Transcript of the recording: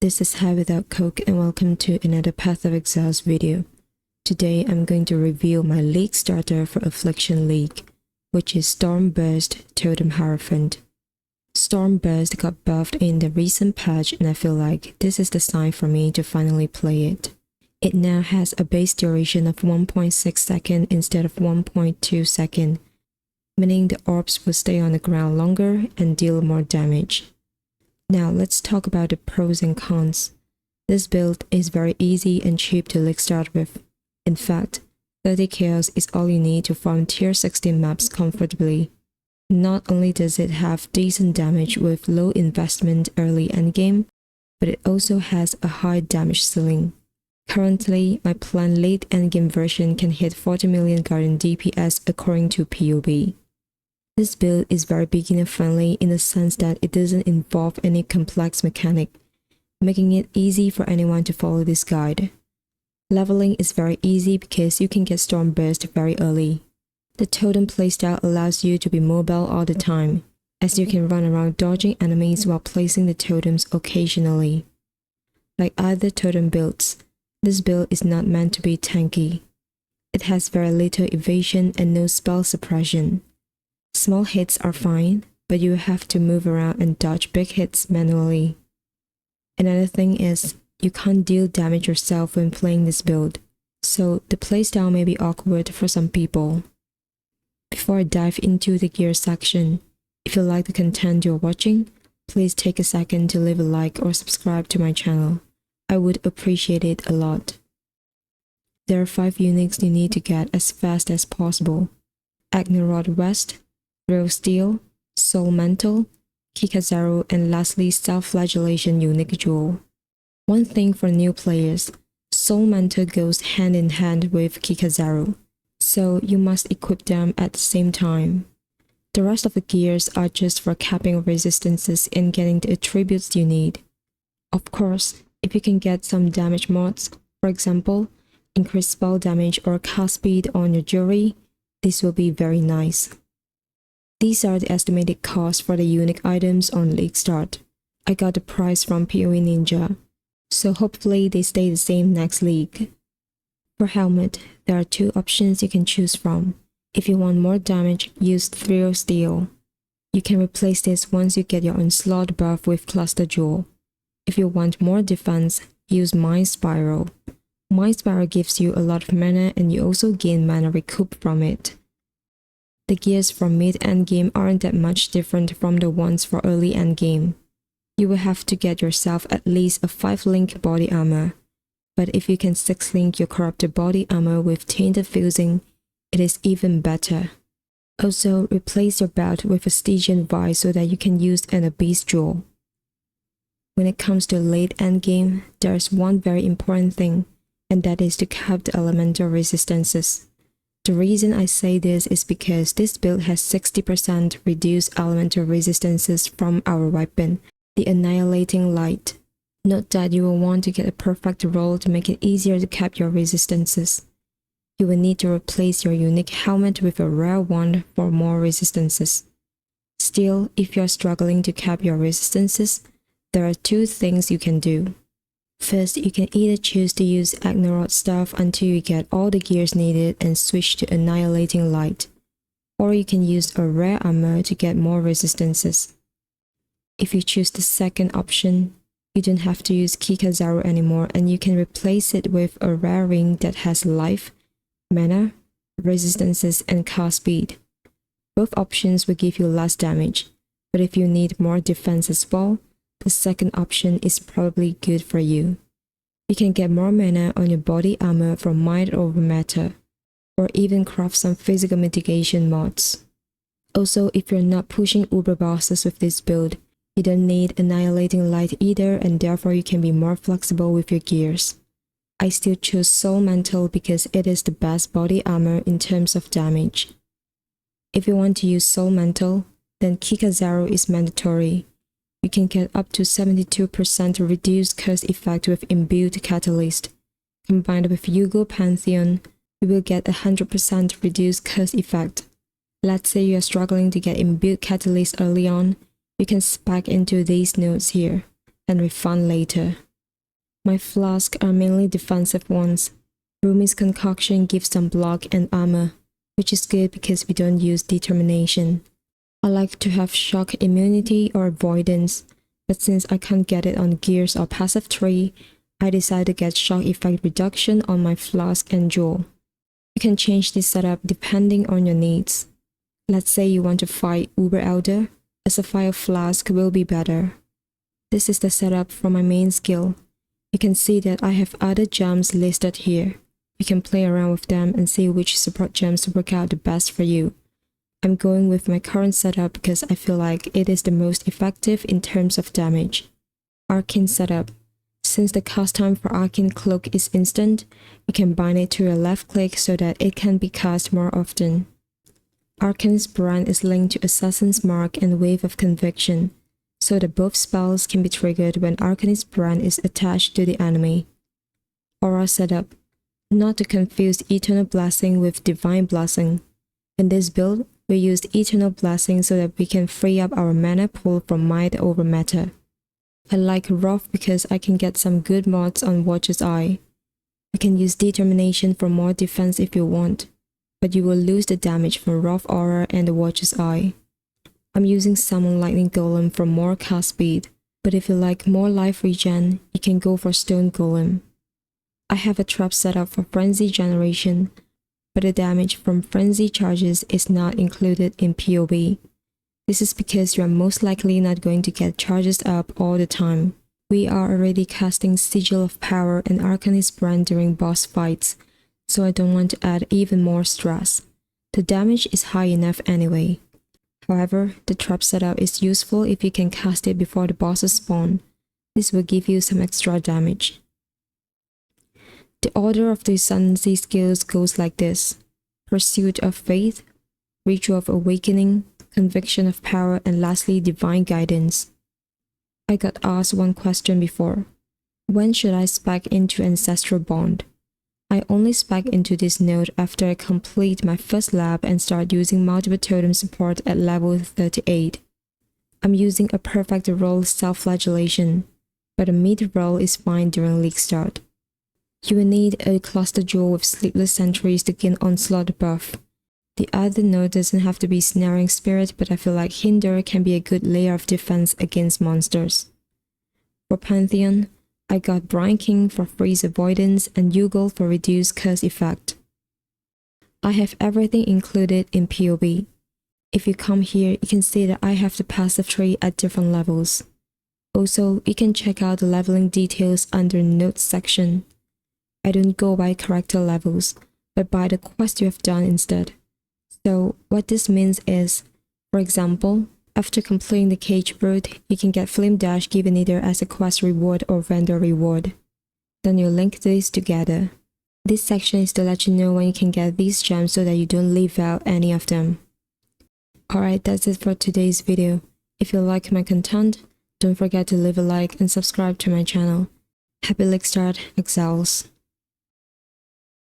This is highwithoutcoke and welcome to another pathofexile video. Today I'm going to review my league starter for Affliction League, which is Stormburst Totem Hierophant. Stormburst got buffed in the recent patch and I feel like this is the sign for me to finally play it. It now has a base duration of 1.6 seconds instead of 1.2 seconds, meaning the orbs will stay on the ground longer and deal more damage. Now let's talk about the pros and cons. This build is very easy and cheap to league start with. In fact, 30 chaos is all you need to farm tier 16 maps comfortably. Not only does it have decent damage with low investment early endgame, but it also has a high damage ceiling. Currently, my planned late endgame version can hit 40 million Guardian DPS according to PoB. This build is very beginner friendly in the sense that it doesn't involve any complex mechanic, making it easy for anyone to follow this guide. Leveling is very easy because you can get Stormburst very early. The totem playstyle allows you to be mobile all the time, as you can run around dodging enemies while placing the totems occasionally. Like other totem builds, this build is not meant to be tanky. It has very little evasion and no spell suppression. Small hits are fine, but you have to move around and dodge big hits manually. Another thing is, you can't deal damage yourself when playing this build, so the playstyle may be awkward for some people. Before I dive into the gear section, if you like the content you're watching, please take a second to leave a like or subscribe to my channel. I would appreciate it a lot. There are 5 uniques you need to get as fast as possible: Agnerod West, Real Steel, Soul Mantle, Kikazaro, and lastly Self-Flagellation Unique Jewel. One thing for new players, Soul Mantle goes hand in hand with Kikazaro, so you must equip them at the same time. The rest of the gears are just for capping resistances and getting the attributes you need. Of course, if you can get some damage mods, for example, increased spell damage or cast speed on your jewelry, this will be very nice. These are the estimated costs for the unique items on League Start. I got the price from POE Ninja, so hopefully they stay the same next league. For helmet, there are 2 options you can choose from. If you want more damage, use Real Steel. You can replace this once you get your Onslaught buff with Cluster Jewel. If you want more defense, use Mind Spiral. Mind Spiral gives you a lot of mana and you also gain mana recoup from it. The gears from mid-endgame aren't that much different from the ones for early endgame. You will have to get yourself at least a 5-link body armor, but if you can 6-link your corrupted body armor with Tainted Fusing, it is even better. Also, replace your belt with a Stygian Vice so that you can use an Abyss Jewel. When it comes to late endgame, there is one very important thing, and that is to cap the elemental resistances. The reason I say this is because this build has 60% reduced elemental resistances from our weapon, the Annihilating Light. Note that you will want to get a perfect roll to make it easier to cap your resistances. You will need to replace your unique helmet with a rare one for more resistances. Still, if you are struggling to cap your resistances, there are 2 things you can do. First, you can either choose to use Agnerod stuff until you get all the gears needed and switch to Annihilating Light, or you can use a rare armor to get more resistances. If you choose the second option, you don't have to use Kikazaro anymore and you can replace it with a rare ring that has life, mana, resistances, and cast speed. Both options will give you less damage, but if you need more defense as well, the second option is probably good for you. You can get more mana on your body armor from Might over Matter, or even craft some physical mitigation mods. Also, if you're not pushing uber bosses with this build, you don't need Annihilating Light either and therefore you can be more flexible with your gears. I still chose Soul Mantle because it is the best body armor in terms of damage. If you want to use Soul Mantle, then Kikazaro is mandatory. You can get up to 72% reduced curse effect with inbuilt catalyst. Combined with Yugo Pantheon, you will get 100% reduced curse effect. Let's say you are struggling to get inbuilt catalyst early on, you can spec into these nodes here and refund later. My flasks are mainly defensive ones. Rumi's concoction gives some block and armor, which is good because we don't use determination. I like to have shock immunity or avoidance, but since I can't get it on gears or passive tree, I decided to get shock effect reduction on my flask and jewel. You can change this setup depending on your needs. Let's say you want to fight Uber Elder, a Sapphire Flask will be better. This is the setup for my main skill. You can see that I have other gems listed here. You can play around with them and see which support gems work out the best for you. I'm going with my current setup because I feel like it is the most effective in terms of damage. Arcane setup. Since the cast time for Arcane Cloak is instant, you can bind it to your left click so that it can be cast more often. Arcane's brand is linked to Assassin's Mark and Wave of Conviction, so that both spells can be triggered when Arcane's brand is attached to the enemy. Aura setup. Not to confuse Eternal Blessing with Divine Blessing. In this build, we used Eternal Blessing so that we can free up our mana pool from Might over Meta. I like Wrath because I can get some good mods on Watcher's Eye. You can use Determination for more defense if you want, but you will lose the damage from Wrath Aura and the Watcher's Eye. I'm using Summon Lightning Golem for more cast speed, but if you like more life regen, you can go for Stone Golem. I have a trap set up for Frenzy generation, but the damage from Frenzy charges is not included in PoB. This is because you are most likely not going to get charges up all the time. We are already casting Sigil of Power and Arcanist Brand during boss fights, so I don't want to add even more stress. The damage is high enough anyway. However, the trap setup is useful if you can cast it before the bosses spawn. This will give you some extra damage. The order of the Ascendancy skills goes like this: Pursuit of Faith, Ritual of Awakening, Conviction of Power, and lastly Divine Guidance. I got asked one question before. When should I spec into Ancestral Bond? I only spec into this node after I complete my first lab and start using multiple totem support at level 38. I'm using a perfect roll Self-Flagellation, but a mid roll is fine during league start. You will need a cluster jewel with Sleepless Sentries to gain Onslaught buff. The other node doesn't have to be Snaring Spirit, but I feel like Hinder can be a good layer of defense against monsters. For Pantheon, I got Brine King for freeze avoidance and Yugal for reduced curse effect. I have everything included in PoB. If you come here, you can see that I have the passive tree at different levels. Also, you can check out the leveling details under the notes section. I don't go by character levels, but by the quest you have done instead. So what this means is, for example, after completing the cage route, you can get Flame Dash given either as a quest reward or vendor reward. Then you link these together. This section is to let you know when you can get these gems so that you don't leave out any of them. Alright, that's it for today's video. If you like my content, don't forget to leave a like and subscribe to my channel. Happy League Start, Exiles!